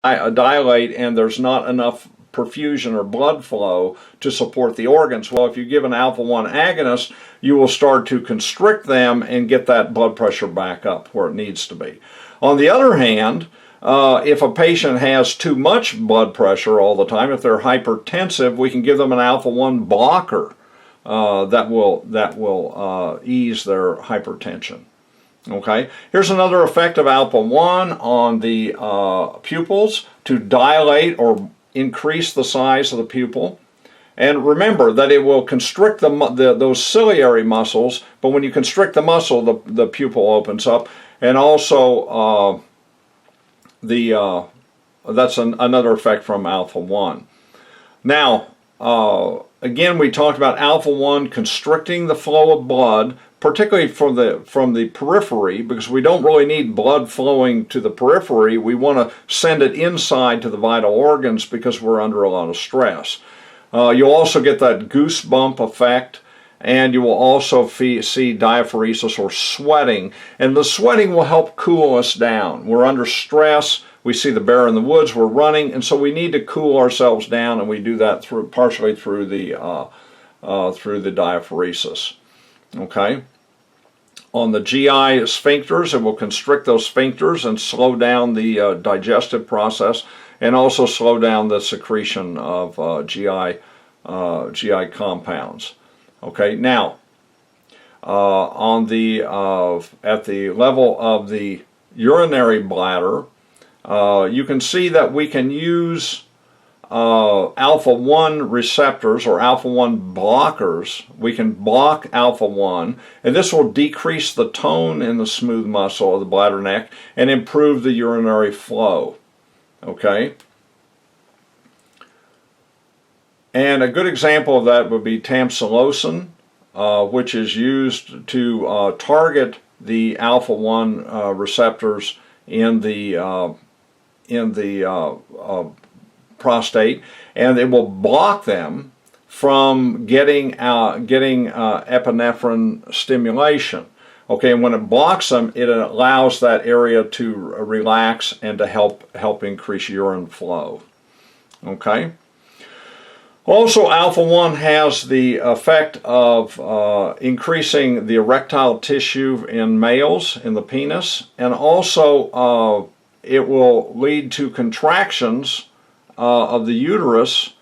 dilate and there's not enough perfusion or blood flow to support the organs. Well, if you give an alpha-1 agonist, you will start to constrict them and get that blood pressure back up where it needs to be. On the other hand, if a patient has too much blood pressure all the time, if they're hypertensive, we can give them an alpha-1 blocker that will ease their hypertension. Okay, here's another effect of alpha-1 on the pupils, to dilate or increase the size of the pupil. And remember that it will constrict those ciliary muscles, but when you constrict the muscle, the pupil opens up. And also that's another effect from alpha-1. Now, again, we talked about alpha-1 constricting the flow of blood, particularly from the periphery, because we don't really need blood flowing to the periphery. We want to send it inside to the vital organs because we're under a lot of stress. You'll also get that goosebump effect, and you will also see diaphoresis or sweating. And the sweating will help cool us down. We're under stress. We see the bear in the woods. We're running, and so we need to cool ourselves down, and we do that partially through the diaphoresis. Okay. On the GI sphincters, it will constrict those sphincters and slow down the digestive process, and also slow down the secretion of GI compounds. Okay. Now, at the level of the urinary bladder, you can see that we can use alpha-1 receptors or alpha-1 blockers. We can block alpha-1, and this will decrease the tone in the smooth muscle of the bladder neck and improve the urinary flow. Okay? And a good example of that would be tamsulosin, which is used to target the alpha-1 receptors in the prostate, and it will block them from getting epinephrine stimulation. Okay, and when it blocks them, it allows that area to relax and to help increase urine flow. Okay. Also, alpha-1 has the effect of increasing the erectile tissue in males, in the penis, and also it will lead to contractions of the uterus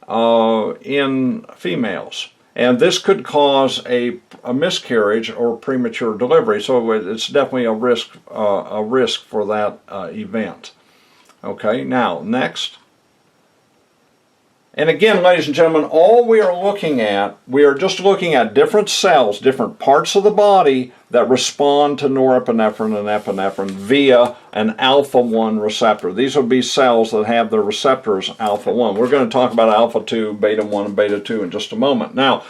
in females, and this could cause a miscarriage or premature delivery. So it's definitely a risk for that event. Okay, now next. And again, ladies and gentlemen, all we are just looking at different cells, different parts of the body that respond to norepinephrine and epinephrine via an alpha-1 receptor. These will be cells that have their receptors alpha-1. We're going to talk about alpha-2, beta-1, and beta-2 in just a moment. Now,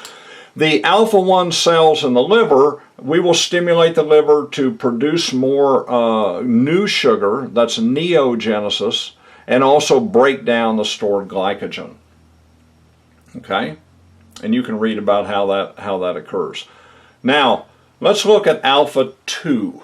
the alpha-1 cells in the liver, we will stimulate the liver to produce more new sugar, that's neogenesis, and also break down the stored glycogen. Okay, and you can read about how that occurs. Now, let's look at alpha-2.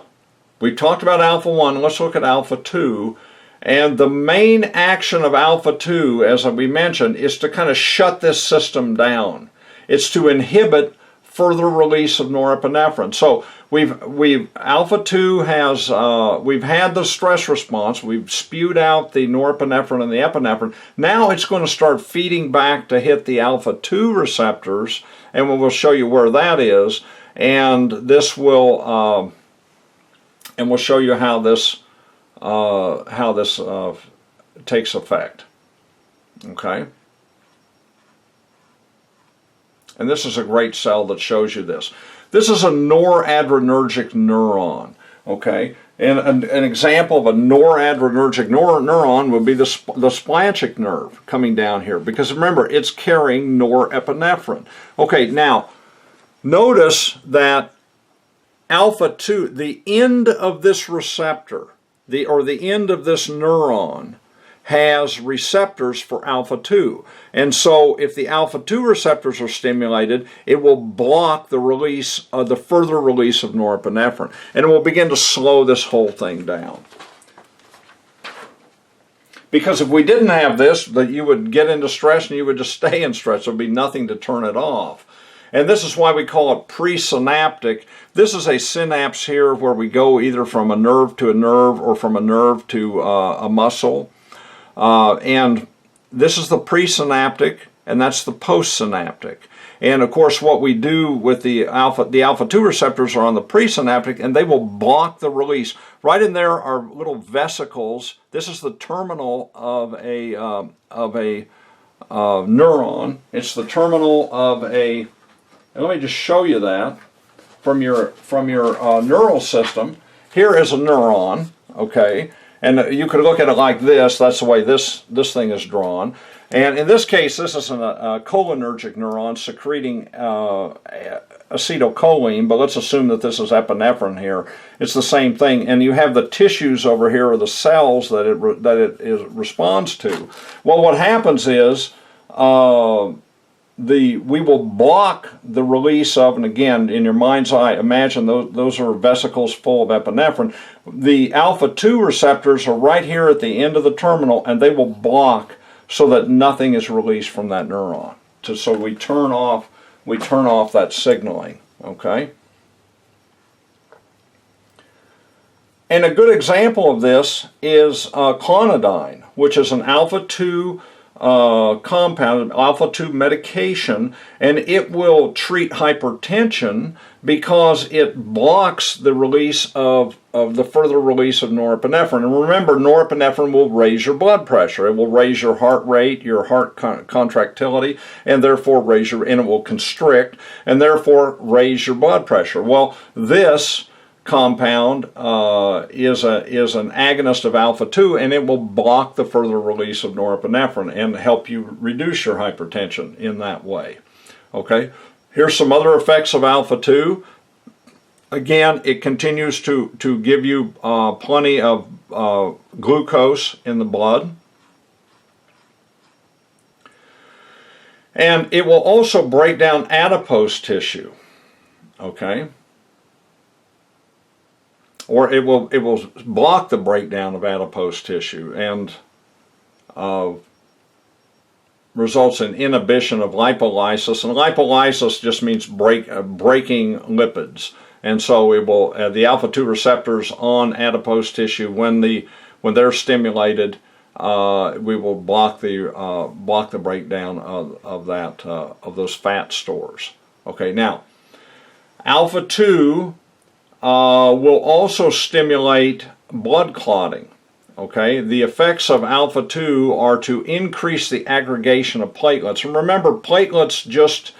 We've talked about alpha-1. Let's look at alpha-2. And the main action of alpha-2, as we mentioned, is to kind of shut this system down. It's to inhibit further release of norepinephrine. So alpha-2 has we've had the stress response. We've spewed out the norepinephrine and the epinephrine. Now it's going to start feeding back to hit the alpha-2 receptors, and we'll show you where that is. And this will and we'll show you how this takes effect. Okay. And this is a great cell that shows you this. This is a noradrenergic neuron, okay? And an example of a noradrenergic neuron would be the splanchnic nerve coming down here, because remember, it's carrying norepinephrine. Okay, now, notice that alpha-2, the end of this receptor, the end of this neuron, has receptors for alpha-2. And so if the alpha-2 receptors are stimulated, it will block the release of the further release of norepinephrine, and it will begin to slow this whole thing down. Because if we didn't have this, that you would get into stress and you would just stay in stress. There would be nothing to turn it off. And this is why we call it presynaptic. This is a synapse here where we go either from a nerve to a nerve or from a nerve to a muscle. And this is the presynaptic, and that's the postsynaptic. And of course, what we do with the alpha 2 receptors are on the presynaptic, and they will block the release. Right in there are little vesicles. This is the terminal of a neuron. It's the terminal of a. And let me just show you that from your neural system. Here is a neuron, okay, and you could look at it like this. That's the way this thing is drawn. And in this case, this is a cholinergic neuron secreting acetylcholine, but let's assume that this is epinephrine here. It's the same thing, and you have the tissues over here, or the cells that it responds to. Well, what happens is we will block the release of, and again, in your mind's eye, imagine those are vesicles full of epinephrine. The alpha 2 receptors are right here at the end of the terminal, and they will block so that nothing is released from that neuron. So we turn off that signaling, okay? And a good example of this is clonidine, which is an alpha 2 compound, alpha 2 medication, and it will treat hypertension because it blocks the release of the further release of norepinephrine. And remember, norepinephrine will raise your blood pressure. It will raise your heart rate, your heart contractility, and therefore and it will constrict, and therefore raise your blood pressure. Well, this compound is an agonist of alpha 2, and it will block the further release of norepinephrine and help you reduce your hypertension in that way. Okay, here's some other effects of alpha 2. Again, it continues to give you plenty of glucose in the blood, and it will also break down adipose tissue. Okay. Or it will block the breakdown of adipose tissue and results in inhibition of lipolysis. And lipolysis just means breaking lipids. And so it will the alpha 2 receptors on adipose tissue, when they're stimulated, we will block the breakdown of those fat stores. Okay, now alpha 2 will also stimulate blood clotting. Okay, the effects of alpha 2 are to increase the aggregation of platelets. And remember, platelets just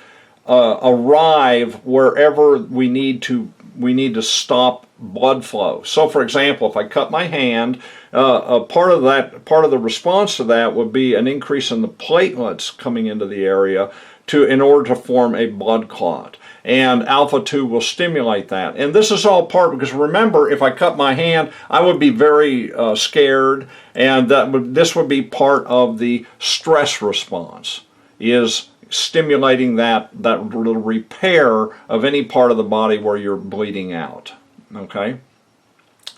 arrive wherever we need to stop blood flow. So, for example, if I cut my hand, part of the response to that would be an increase in the platelets coming into the area in order to form a blood clot. And alpha 2 will stimulate that. And this is all part, because remember, if I cut my hand, I would be very scared, and this would be part of the stress response, is stimulating that little repair of any part of the body where you're bleeding out. Okay?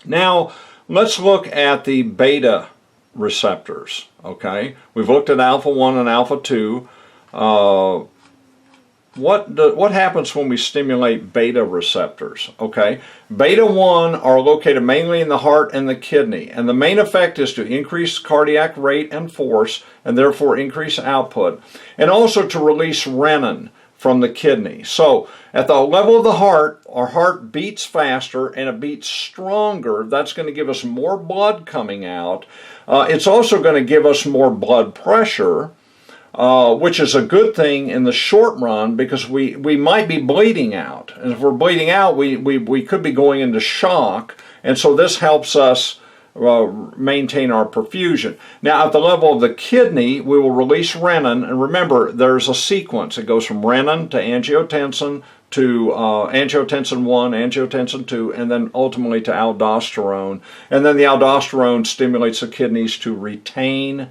Now, let's look at the beta receptors. Okay? We've looked at alpha 1 and alpha 2. What happens when we stimulate beta receptors? Okay, beta 1 are located mainly in the heart and the kidney, and the main effect is to increase cardiac rate and force, and therefore increase output, and also to release renin from the kidney. So at the level of the heart, our heart beats faster and it beats stronger. That's going to give us more blood coming out. It's also going to give us more blood pressure, which is a good thing in the short run, because we might be bleeding out. And if we're bleeding out, we could be going into shock, and so this helps us maintain our perfusion. Now, at the level of the kidney, we will release renin, and remember, there's a sequence. It goes from renin to angiotensin to angiotensin 1, angiotensin 2, and then ultimately to aldosterone. And then the aldosterone stimulates the kidneys to retain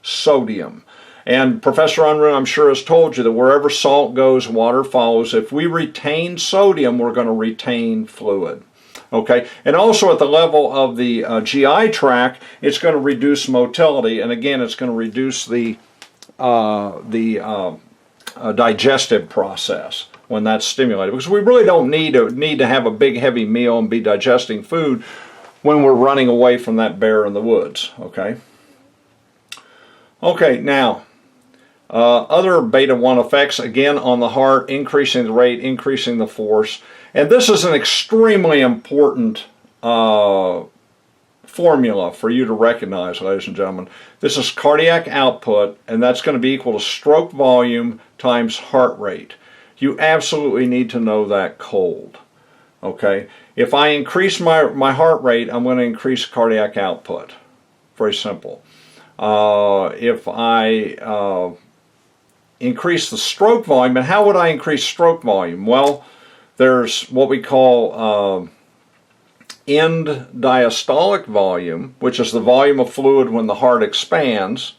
sodium. And Professor Unruh, I'm sure, has told you that wherever salt goes, water follows. If we retain sodium, we're going to retain fluid. Okay, and also at the level of the GI tract, it's going to reduce motility, and again, it's going to reduce the digestive process when that's stimulated, because we really don't need to have a big heavy meal and be digesting food when we're running away from that bear in the woods. Okay, now other beta 1 effects, again on the heart, increasing the rate, increasing the force, and this is an extremely important formula for you to recognize, ladies and gentlemen. This is cardiac output, and that's going to be equal to stroke volume times heart rate. You absolutely need to know that cold. Okay, if I increase my heart rate, I'm going to increase cardiac output. Very simple. If I increase the stroke volume, and how would I increase stroke volume? Well, there's what we call end diastolic volume, which is the volume of fluid when the heart expands,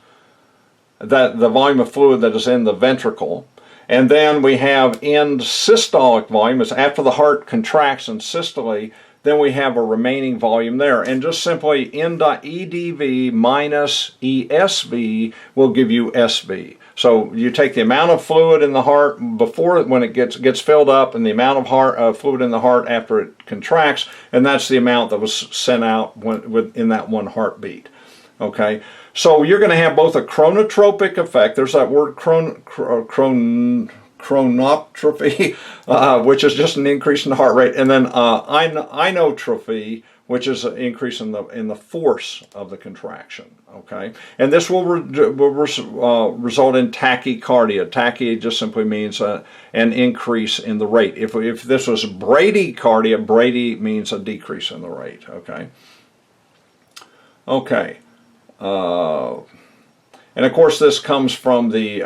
that the volume of fluid that is in the ventricle. And then we have end systolic volume, is after the heart contracts in systole, then we have a remaining volume there. And just simply EDV minus ESV will give you SV. So you take the amount of fluid in the heart before when it gets filled up, and the amount of fluid in the heart after it contracts, and that's the amount that was sent out in that one heartbeat. Okay, so you're going to have both a chronotropic effect. There's that word chronotrophy, which is just an increase in the heart rate, and then inotrophy, which is an increase in the force of the contraction. Okay, and this will result in tachycardia. Tachy just simply means an increase in the rate. If this was bradycardia, brady means a decrease in the rate. Okay. And of course, this comes from the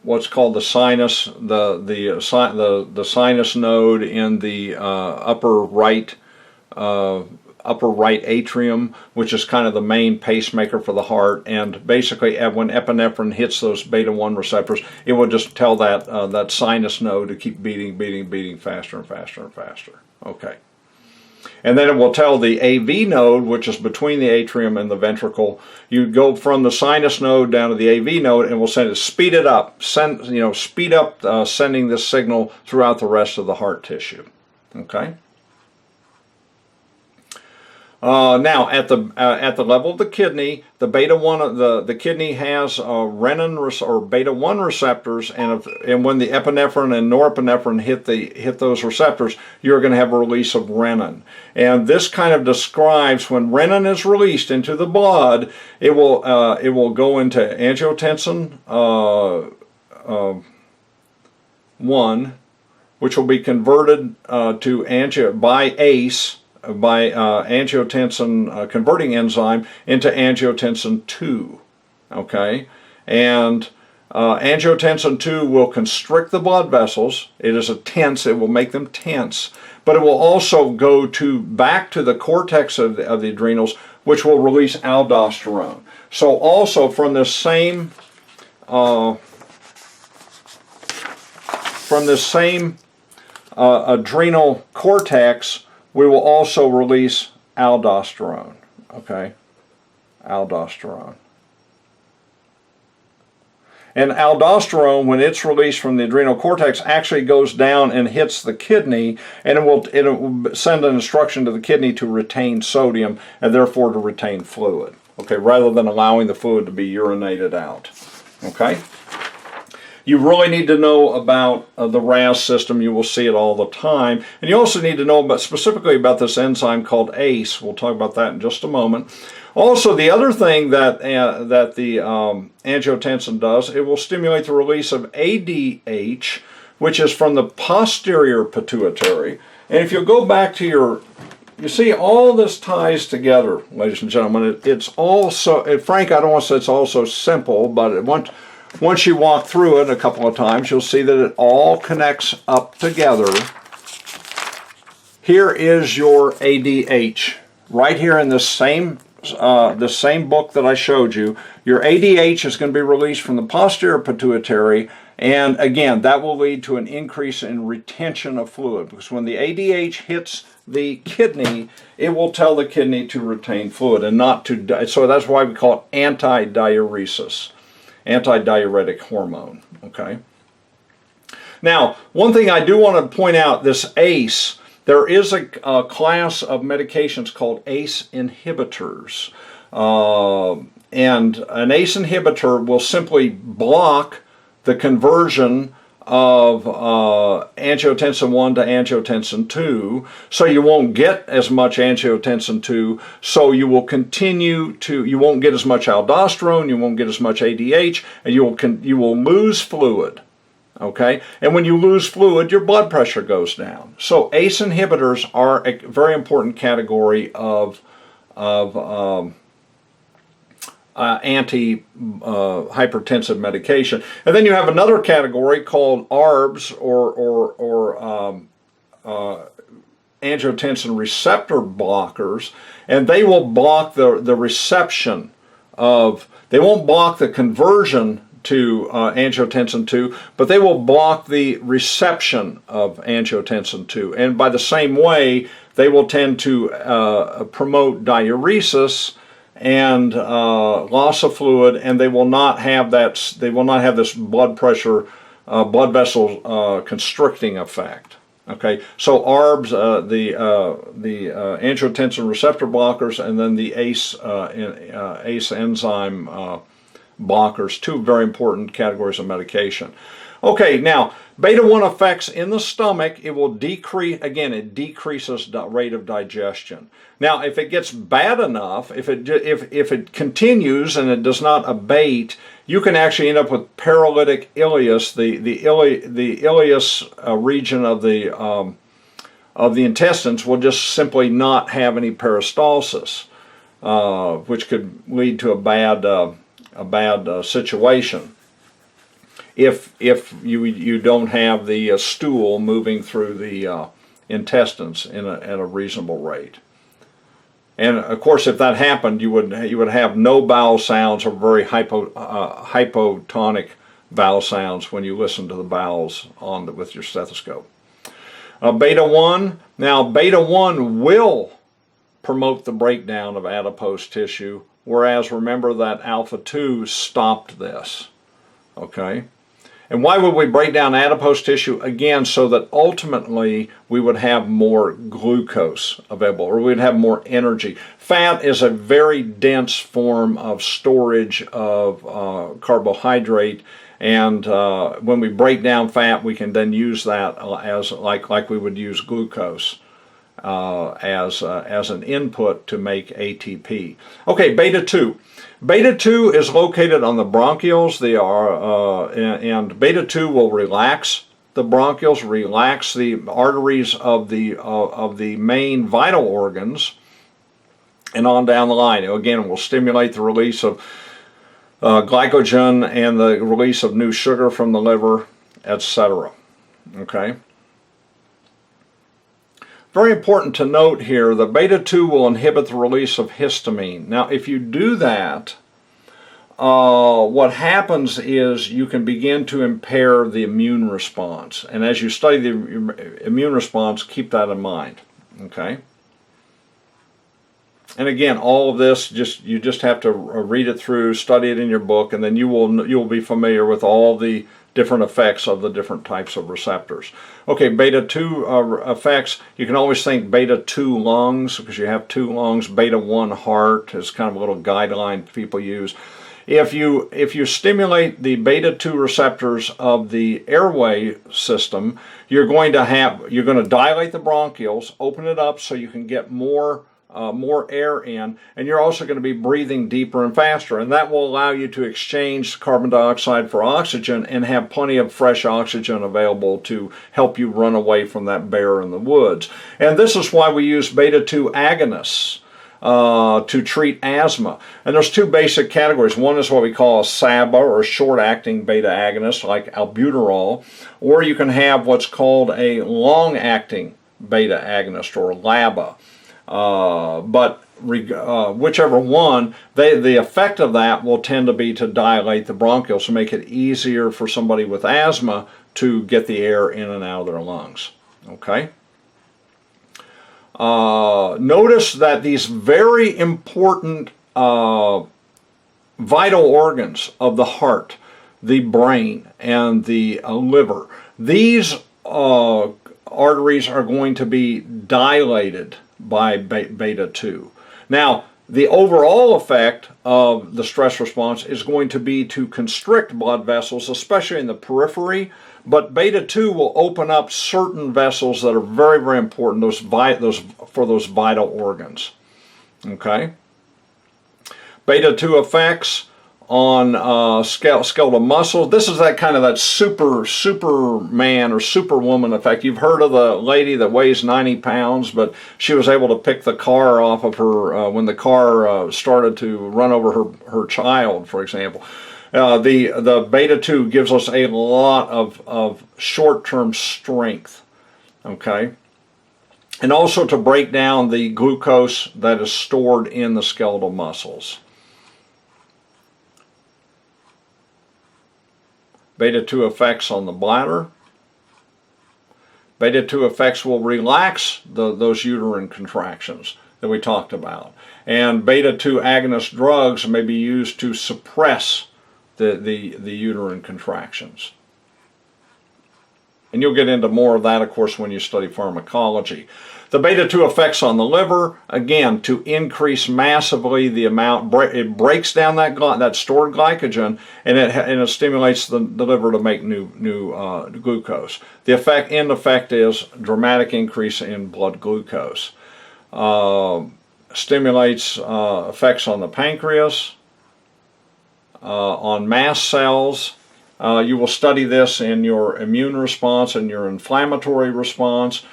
what's called the sinus, the sinus node in the upper right atrium, which is kind of the main pacemaker for the heart. And basically, when epinephrine hits those beta 1 receptors, it will just tell that sinus node to keep beating faster and faster and faster. Okay. And then it will tell the AV node, which is between the atrium and the ventricle. You go from the sinus node down to the AV node, and we'll speed it up, speed up sending this signal throughout the rest of the heart tissue. Okay. Now at the level of the kidney, the beta 1 the kidney has renin or beta 1 receptors, and when the epinephrine and norepinephrine hit those receptors, you're going to have a release of renin. And this kind of describes when renin is released into the blood, it will go into angiotensin 1, which will be converted by ACE. By angiotensin converting enzyme into angiotensin 2. Okay, and angiotensin 2 will constrict the blood vessels. It will make them tense, but it will also go back to the cortex of the adrenals, which will release aldosterone. So also from this same adrenal cortex, we will also release aldosterone. Okay, aldosterone. And aldosterone, when it's released from the adrenal cortex, actually goes down and hits the kidney, and it will send an instruction to the kidney to retain sodium and therefore to retain fluid. Okay, rather than allowing the fluid to be urinated out. Okay. You really need to know about the RAS system. You will see it all the time. And you also need to know specifically about this enzyme called ACE. We'll talk about that in just a moment. Also, the other thing that the angiotensin does, it will stimulate the release of ADH, which is from the posterior pituitary. And if you go back to you see all this ties together, ladies and gentlemen. It's all so, Frank, I don't want to say it's all so simple, but once you walk through it a couple of times, you'll see that it all connects up together. Here is your ADH, right here in the same book that I showed you. Your ADH is going to be released from the posterior pituitary, And again, that will lead to an increase in retention of fluid, because when the ADH hits the kidney, it will tell the kidney to retain fluid and not to, so that's why we call it antidiuresis, antidiuretic hormone, okay? Now, one thing I do want to point out, this ACE, there is a class of medications called ACE inhibitors. And an ACE inhibitor will simply block the conversion of angiotensin 1 to angiotensin 2, so you won't get as much angiotensin 2, so you will continue to, you won't get as much aldosterone, you won't get as much ADH, and you will lose fluid. Okay, and when you lose fluid, your blood pressure goes down. So ACE inhibitors are a very important category of anti-hypertensive medication. And then you have another category called ARBs, or angiotensin receptor blockers, and they will block the reception of, they won't block the conversion to angiotensin 2, but they will block the reception of angiotensin 2. And by the same way, they will tend to promote diuresis and loss of fluid, and they will not have that. They will not have this blood pressure, blood vessel constricting effect. Okay, so ARBs, the angiotensin receptor blockers, and then the ACE enzyme blockers, two very important categories of medication. Okay, now beta-1 effects in the stomach, it will decrease, again, it decreases the rate of digestion. Now, if it gets bad enough, if it continues and it does not abate, you can actually end up with paralytic ileus, the ileus region of the intestines will just simply not have any peristalsis, which could lead to a bad situation if you don't have the stool moving through the intestines at a reasonable rate. And of course, if that happened, you would have no bowel sounds or very hypotonic vowel sounds when you listen to the vowels with your stethoscope. Beta-1, now beta-1 will promote the breakdown of adipose tissue, whereas remember that alpha-2 stopped this, okay? And why would we break down adipose tissue? Again, so that ultimately we would have more glucose available, or we'd have more energy. Fat is a very dense form of storage of carbohydrate, and when we break down fat, we can then use that as like we would use glucose as an input to make ATP. Okay, beta-2. Beta-2 is located on the bronchioles. And beta-2 will relax the bronchioles, relax the arteries of the main vital organs, and on down the line. Again, it will stimulate the release of glycogen and the release of new sugar from the liver, etc. Okay. Very important to note here, the beta-2 will inhibit the release of histamine. Now, if you do that, what happens is you can begin to impair the immune response. And as you study the immune response, keep that in mind. Okay. And again, all of this, you just have to read it through, study it in your book, and then you'll be familiar with all the different effects of the different types of receptors. Okay, beta-2 effects, you can always think beta-2 lungs, because you have two lungs. Beta-1 heart is kind of a little guideline people use. If you stimulate the beta-2 receptors of the airway system, you're going to dilate the bronchioles, open it up so you can get more air in, and you're also going to be breathing deeper and faster, and that will allow you to exchange carbon dioxide for oxygen and have plenty of fresh oxygen available to help you run away from that bear in the woods. And this is why we use beta-2 agonists to treat asthma. And there's two basic categories. One is what we call a SABA, or a short-acting beta agonist, like albuterol, or you can have what's called a long-acting beta agonist, or LABA. But whichever one, the effect of that will tend to be to dilate the bronchioles to make it easier for somebody with asthma to get the air in and out of their lungs. Okay? Notice that these very important vital organs of the heart, the brain, and the liver, these arteries are going to be dilated by beta 2. Now, the overall effect of the stress response is going to be to constrict blood vessels, especially in the periphery, but beta 2 will open up certain vessels that are very, very important for those vital organs. Okay? Beta 2 effects on skeletal muscles. This is that kind of that Superman or Superwoman effect. You've heard of the lady that weighs 90 pounds, but she was able to pick the car off of her when the car started to run over her child, for example. The beta 2 gives us a lot of short-term strength. Okay? And also to break down the glucose that is stored in the skeletal muscles. Beta 2 effects on the bladder. Beta 2 effects will relax those uterine contractions that we talked about. And beta 2 agonist drugs may be used to suppress the uterine contractions. And you'll get into more of that, of course, when you study pharmacology. The beta 2 effects on the liver, again, to increase massively the amount, it breaks down that stored glycogen, and it stimulates the liver to make new glucose. The end effect is dramatic increase in blood glucose. Stimulates effects on the pancreas, on mast cells. You will study this in your immune response and your inflammatory response.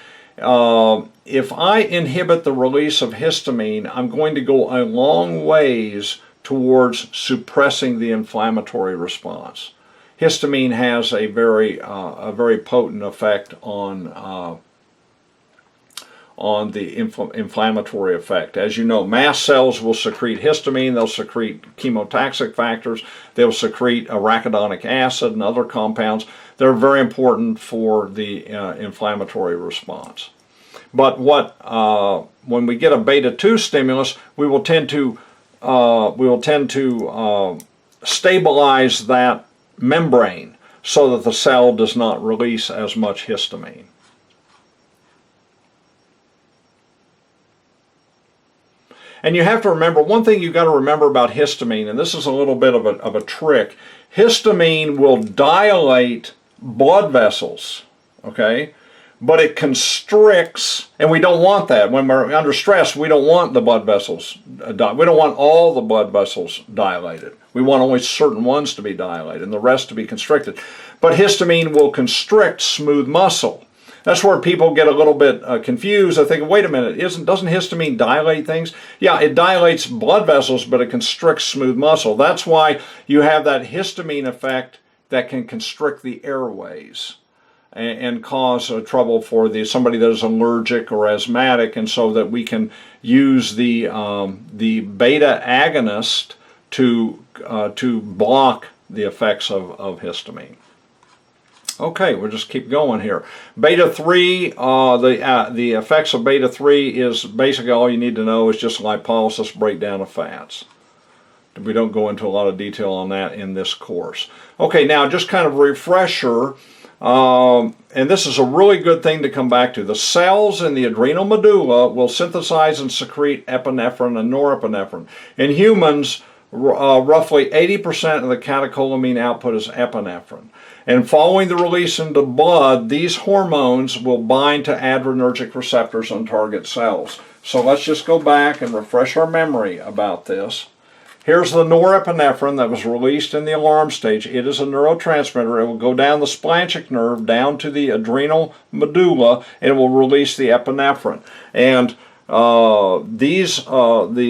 If I inhibit the release of histamine, I'm going to go a long ways towards suppressing the inflammatory response. Histamine has a very potent effect on the inflammatory effect. As you know, mast cells will secrete histamine, they'll secrete chemotaxic factors, they'll secrete arachidonic acid and other compounds. They're very important for the inflammatory response. But when we get a beta 2 stimulus, we will tend to stabilize that membrane so that the cell does not release as much histamine. And you have to remember, one thing you've got to remember about histamine, and this is a little bit of a trick, histamine will dilate blood vessels, okay? But it constricts, and we don't want that. When we're under stress, we don't want the blood vessels, we don't want all the blood vessels dilated. We want only certain ones to be dilated and the rest to be constricted. But histamine will constrict smooth muscle. That's where people get a little bit confused. I think, wait a minute, doesn't histamine dilate things? Yeah, it dilates blood vessels, but it constricts smooth muscle. That's why you have that histamine effect that can constrict the airways and cause trouble for somebody that is allergic or asthmatic, and so that we can use the beta agonist to block the effects of histamine. Okay, we'll just keep going here. Beta 3, the effects of beta 3 is basically all you need to know is just lipolysis, breakdown of fats. We don't go into a lot of detail on that in this course. Okay, now just kind of a refresher, and this is a really good thing to come back to. The cells in the adrenal medulla will synthesize and secrete epinephrine and norepinephrine. In humans, roughly 80% of the catecholamine output is epinephrine. And following the release into blood, these hormones will bind to adrenergic receptors on target cells. So let's just go back and refresh our memory about this. Here's the norepinephrine that was released in the alarm stage. It is a neurotransmitter. It will go down the splanchnic nerve, down to the adrenal medulla, and it will release the epinephrine. And the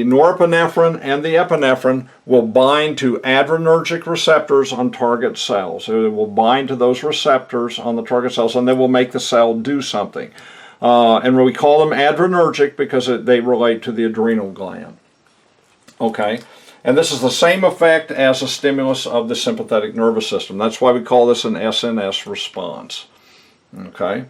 norepinephrine and the epinephrine will bind to adrenergic receptors on target cells. It will bind to those receptors on the target cells, and they will make the cell do something. And we call them adrenergic because they relate to the adrenal gland. Okay, and this is the same effect as a stimulus of the sympathetic nervous system. That's why we call this an SNS response. Okay.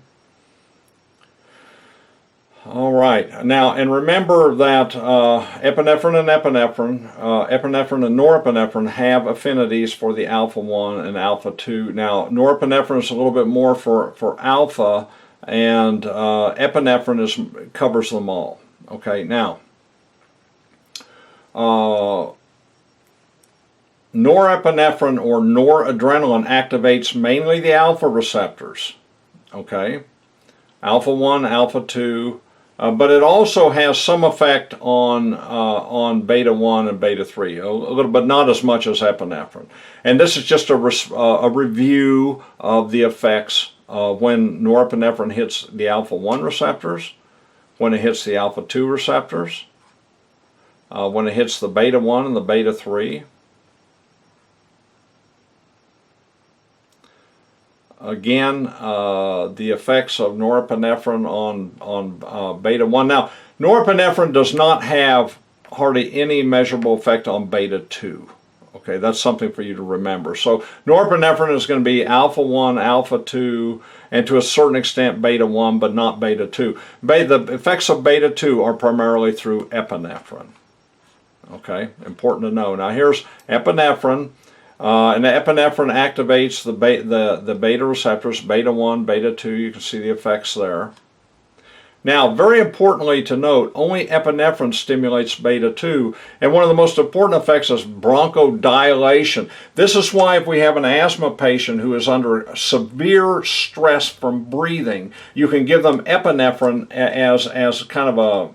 All right. Now, and remember that epinephrine and epinephrine and norepinephrine have affinities for the alpha-1 and alpha-2. Now, norepinephrine is a little bit more for alpha, and epinephrine covers them all. Okay. Now, norepinephrine or noradrenaline activates mainly the alpha receptors. Okay. Alpha-1, alpha-2. But it also has some effect on beta-1 and beta-3, a little, but not as much as epinephrine. And this is just a review of the effects when norepinephrine hits the alpha-1 receptors, when it hits the alpha-2 receptors, when it hits the beta-1 and the beta-3. Again, the effects of norepinephrine on beta-1. Now, norepinephrine does not have hardly any measurable effect on beta-2. Okay, that's something for you to remember. So norepinephrine is going to be alpha-1, alpha-2, and to a certain extent beta-1, but not beta-2. The effects of beta-2 are primarily through epinephrine. Okay, important to know. Now here's epinephrine. And the epinephrine activates the beta receptors, beta-1, beta-2. You can see the effects there. Now, very importantly to note, only epinephrine stimulates beta-2, and one of the most important effects is bronchodilation. This is why if we have an asthma patient who is under severe stress from breathing, you can give them epinephrine as kind of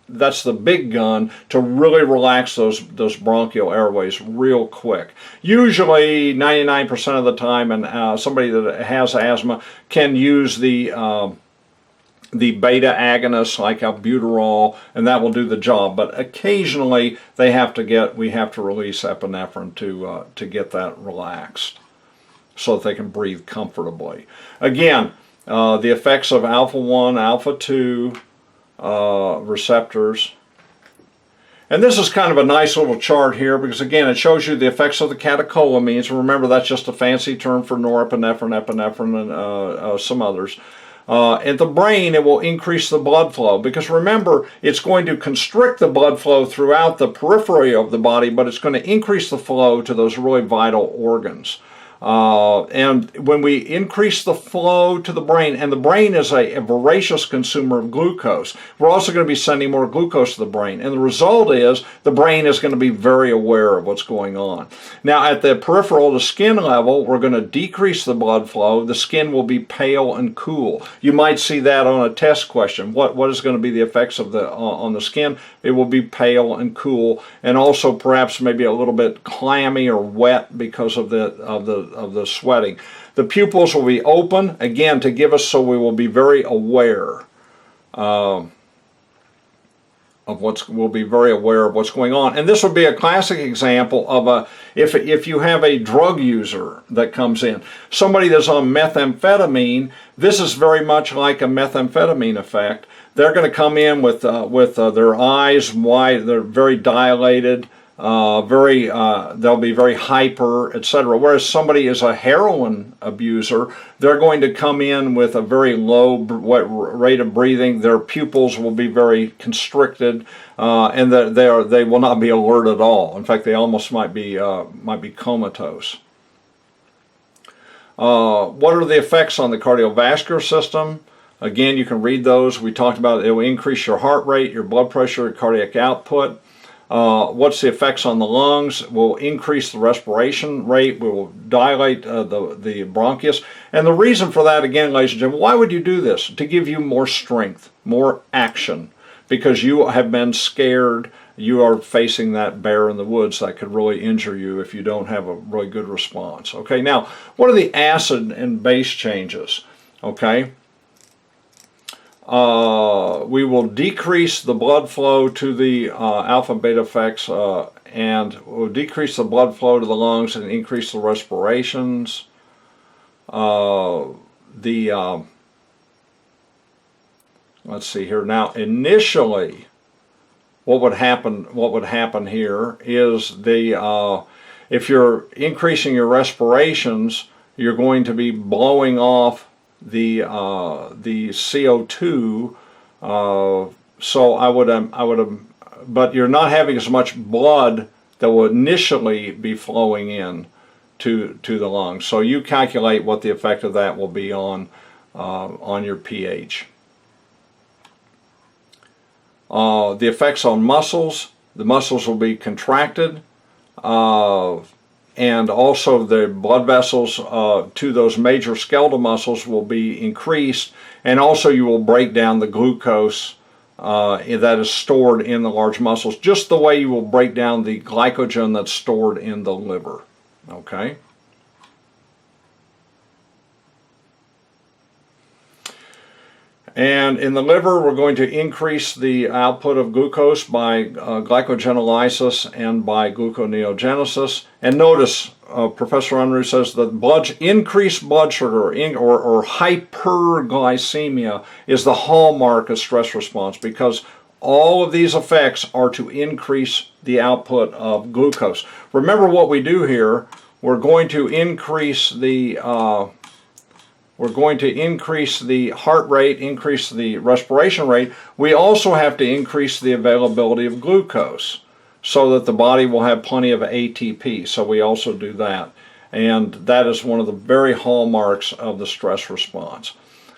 that's the big gun to really relax those bronchial airways real quick. Usually 99% of the time, and somebody that has asthma can use the beta agonists like albuterol, and that will do the job. But occasionally we have to release epinephrine to get that relaxed so that they can breathe comfortably. Again, the effects of alpha-1, alpha-2 receptors. And this is kind of a nice little chart here because again it shows you the effects of the catecholamines. Remember, that's just a fancy term for norepinephrine, epinephrine, and some others. In the brain, it will increase the blood flow because remember, it's going to constrict the blood flow throughout the periphery of the body, but it's going to increase the flow to those really vital organs. And when we increase the flow to the brain, and the brain is a voracious consumer of glucose, we're also going to be sending more glucose to the brain. And the result is the brain is going to be very aware of what's going on. Now, at the peripheral to skin level, we're going to decrease the blood flow. The skin will be pale and cool. You might see that on a test question. What is going to be the effects of on the skin? It will be pale and cool, and also perhaps maybe a little bit clammy or wet because of the sweating. The pupils will be open, again, to give us so we will be very aware of what's going on. And this would be a classic example of if you have a drug user that comes in, somebody that's on methamphetamine. This is very much like a methamphetamine effect. They're going to come in with their eyes wide, they're very dilated, they'll be very hyper, etc. Whereas somebody is a heroin abuser, they're going to come in with a very low rate of breathing. Their pupils will be very constricted, and they will not be alert at all. In fact, they almost might be comatose. What are the effects on the cardiovascular system? Again, you can read those. We talked about it will increase your heart rate, your blood pressure, cardiac output. What's the effects on the lungs? Will increase the respiration rate. We will dilate the bronchus. And the reason for that, again, ladies and gentlemen, why would you do this? To give you more strength, more action, because you have been scared. You are facing that bear in the woods that could really injure you if you don't have a really good response. Okay, now, what are the acid and base changes? Okay. We will decrease the blood flow to the alpha and beta effects, and we'll decrease the blood flow to the lungs and increase the respirations. let's see here. Now, initially, what would happen here is if you're increasing your respirations, you're going to be blowing off the CO2. So I would but you're not having as much blood that will initially be flowing in to the lungs. So you calculate what the effect of that will be on your pH. The effects on muscles, the muscles will be contracted, and also the blood vessels to those major skeletal muscles will be increased, and also you will break down the glucose that is stored in the large muscles, just the way you will break down the glycogen that's stored in the liver. Okay? And in the liver, we're going to increase the output of glucose by glycogenolysis and by gluconeogenesis. And notice, Professor Unruh says that increased blood sugar or hyperglycemia is the hallmark of stress response, because all of these effects are to increase the output of glucose. Remember what we do here. We're going to increase the heart rate, increase the respiration rate. We also have to increase the availability of glucose so that the body will have plenty of ATP. So we also do that. And that is one of the very hallmarks of the stress response.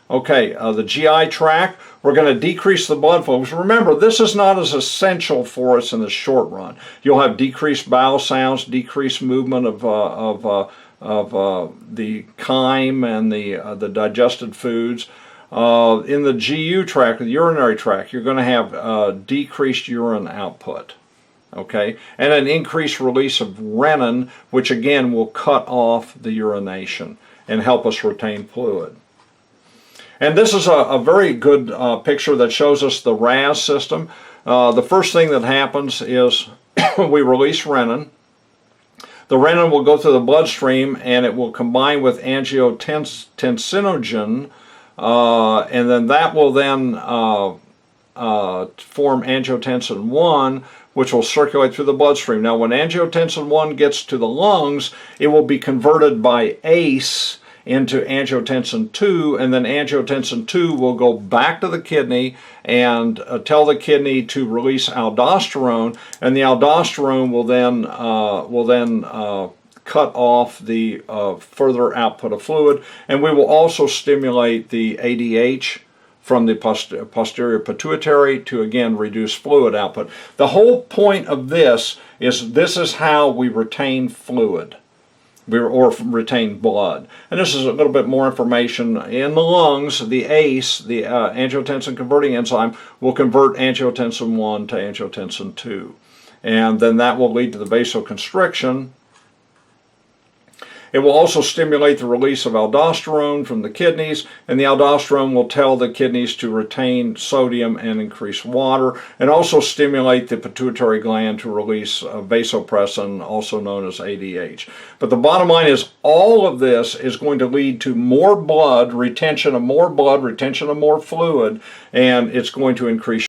Okay, the GI tract, we're going to decrease the blood flow. Remember, this is not as essential for us in the short run. You'll have decreased bowel sounds, decreased movement of the chyme and the digested foods. In the GU tract, the urinary tract, you're going to have decreased urine output, okay, and an increased release of renin, which again will cut off the urination and help us retain fluid. And this is a very good picture that shows us the RAS system. The first thing that happens is we release renin. The renin will go through the bloodstream and it will combine with angiotensinogen, and then that will then form angiotensin 1, which will circulate through the bloodstream. Now, when angiotensin 1 gets to the lungs, it will be converted by ACE into angiotensin 2, and then angiotensin 2 will go back to the kidney and tell the kidney to release aldosterone, and the aldosterone will then cut off the further output of fluid, and we will also stimulate the ADH from the posterior pituitary to again reduce fluid output. The whole point of this is how we retain fluid or retain blood. And this is a little bit more information. In the lungs, the ACE, the angiotensin converting enzyme, will convert angiotensin 1 to angiotensin 2. And then that will lead to the vasoconstriction. It will also stimulate the release of aldosterone from the kidneys, and the aldosterone will tell the kidneys to retain sodium and increase water, and also stimulate the pituitary gland to release vasopressin, also known as ADH. But the bottom line is all of this is going to lead to more blood, retention of more fluid, and it's going to increase